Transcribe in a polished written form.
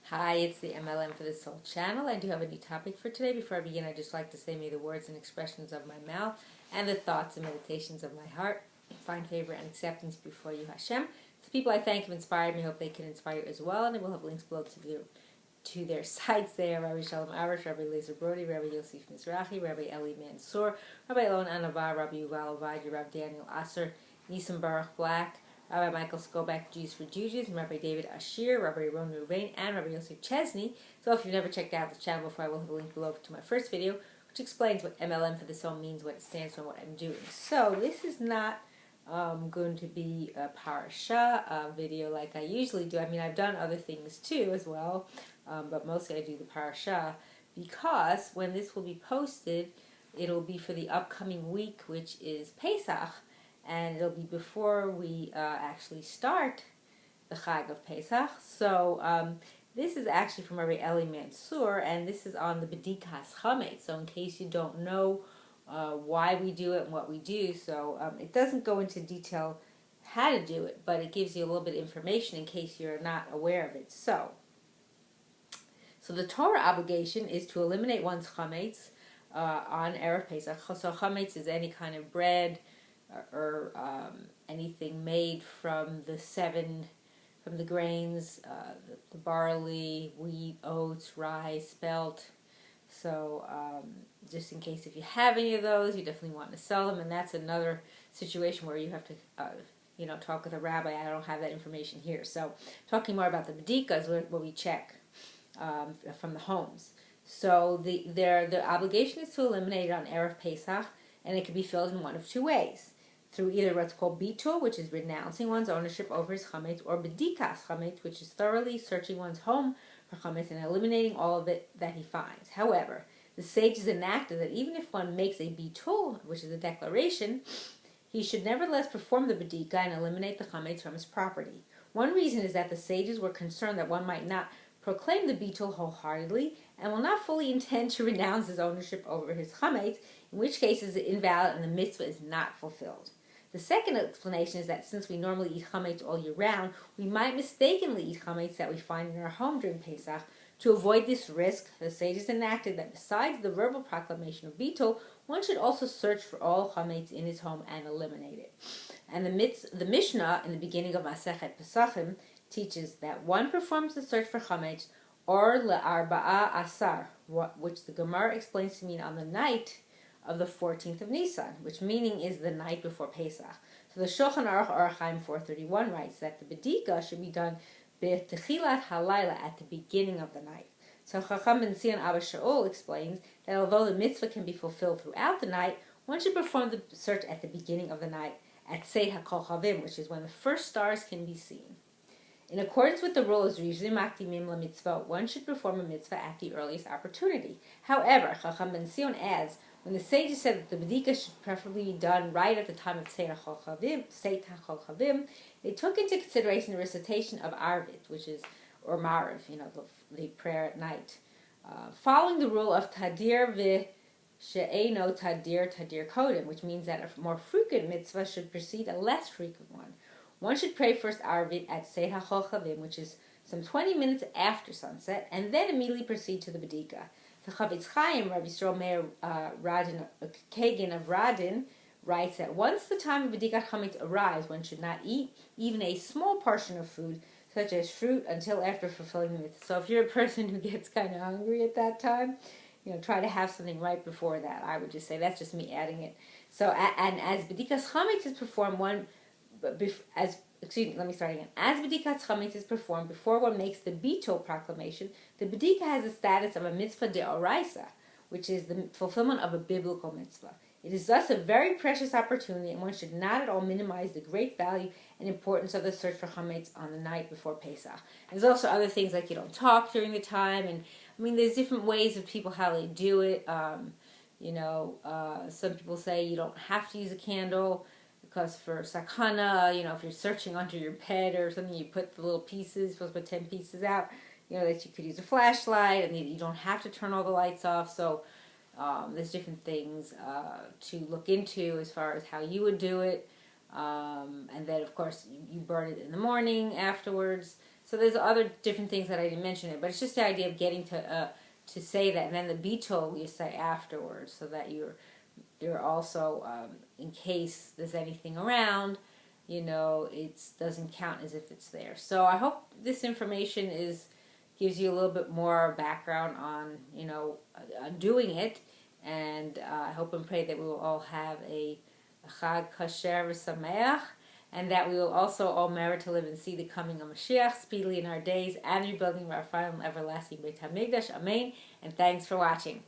Hi, it's the M.L.M for this whole channel. I do have a new topic for today. Before I begin, I'd just like to say may the words and expressions of my mouth and the thoughts and meditations of my heart find favor and acceptance before you, Hashem. The people I thank have inspired me. I hope they can inspire you as well, and I will have links below to their sites there. Rabbi Shalom Arish, Rabbi Lazer Brody, Rabbi Yosef Mizrahi, Rabbi Eli Mansour, Rabbi Elon Anava, Rabbi Yuval Ovadia, Rabbi Daniel Asser, Nisim Baruch Black, Rabbi Michael Skobach, Jews for Jews, and Rabbi David Ashir, Rabbi Ron Ruvain, and Rabbi Yosef Chesney. So if you've never checked out the channel before, I will have a link below to my first video, which explains what M.L.M for the soul means, what it stands for, and what I'm doing. So this is not going to be a parasha video like I usually do. I mean, I've done other things too as well, but mostly I do the parasha because when this will be posted, it'll be for the upcoming week, which is Pesach. And it'll be before we actually start the Chag of Pesach. So this is actually from Rabbi Eli Mansour, and this is on the Bedikas Chametz. So in case you don't know why we do it and what we do, so it doesn't go into detail how to do it, but it gives you a little bit of information in case you're not aware of it. So the Torah obligation is to eliminate one's Chametz on Erev Pesach. So Chametz is any kind of bread, or anything made from the grains, the barley, wheat, oats, rye, spelt. So just in case if you have any of those, you definitely want to sell them, and that's another situation where you have to talk with a rabbi. I don't have that information here. So talking more about the Bedikas, where we check from the homes. So the obligation is to eliminate it on Erev Pesach, and it can be filled in one of two ways. Through either what's called bitul, which is renouncing one's ownership over his chametz, or bedikas chametz, which is thoroughly searching one's home for chametz and eliminating all of it that he finds. However, the sages enacted that even if one makes a bitul, which is a declaration, he should nevertheless perform the bedika and eliminate the chametz from his property. One reason is that the sages were concerned that one might not proclaim the bitul wholeheartedly and will not fully intend to renounce his ownership over his chametz, in which case it is invalid and the mitzvah is not fulfilled. The second explanation is that since we normally eat chametz all year round, we might mistakenly eat chametz that we find in our home during Pesach. To avoid this risk, the sages enacted that besides the verbal proclamation of bitul, one should also search for all chametz in his home and eliminate it. And the Mishnah in the beginning of Masechet Pesachim teaches that one performs the search for chametz or le'arba'a asar, which the Gemara explains to mean on the night of the 14th of Nisan, which meaning is the night before Pesach. So the Shulchan Aruch Orach Chaim 431 writes that the Bedika should be done b'techilat halayla, at the beginning of the night. So Chacham Ben Zion Abba Shaul explains that although the mitzvah can be fulfilled throughout the night, one should perform the search at the beginning of the night, at Tzeit HaKochavim, which is when the first stars can be seen. In accordance with the rule of Rizim Makdimim LaMitzvah, one should perform a mitzvah at the earliest opportunity. However, Chacham Ben Zion adds, when the sages said that the Bedika should preferably be done right at the time of Tzeit HaCholchavim, they took into consideration the recitation of Arvit, which is, or Mariv, the prayer at night. Following the rule of Tadir v'she'eno Tadir Kodim, which means that a more frequent mitzvah should precede a less frequent one. One should pray first Arvit at Tzeit HaCholchavim, which is some 20 minutes after sunset, and then immediately proceed to the Bedika. The Chavetz Chaim, Rabbi Yisrael Meir Kagan of Radin, writes that once the time of Bedikat Chametz arrives, one should not eat even a small portion of food, such as fruit, until after fulfilling the mitzvah. So if you're a person who gets kind of hungry at that time, try to have something right before that. I would just say that's just me adding it. So, and as Bedikas Chametz is performed, As Bedikat Chametz is performed before one makes the bitul proclamation, the Bedika has the status of a mitzvah deoraisa, which is the fulfillment of a biblical mitzvah. It is thus a very precious opportunity, and one should not at all minimize the great value and importance of the search for Chametz on the night before Pesach. And there's also other things like you don't talk during the time, and there's different ways of people how they do it. Some people say you don't have to use a candle, because for sakana, if you're searching under your bed or something, you put the little pieces, supposed to put 10 pieces out, that you could use a flashlight, and you don't have to turn all the lights off. So there's different things to look into as far as how you would do it. And then, of course, you burn it in the morning afterwards. So there's other different things that I didn't mention it, but it's just the idea of getting to say that, and then the bittul you say afterwards, so that you're also in case there's anything around, it doesn't count as if it's there. So I hope this information gives you a little bit more background on on doing it, and I hope and pray that we will all have a Chag Kasher v'Sameach, and that we will also all merit to live and see the coming of Mashiach speedily in our days, and rebuilding of our final and everlasting Beit HaMikdash. Amen. And thanks for watching.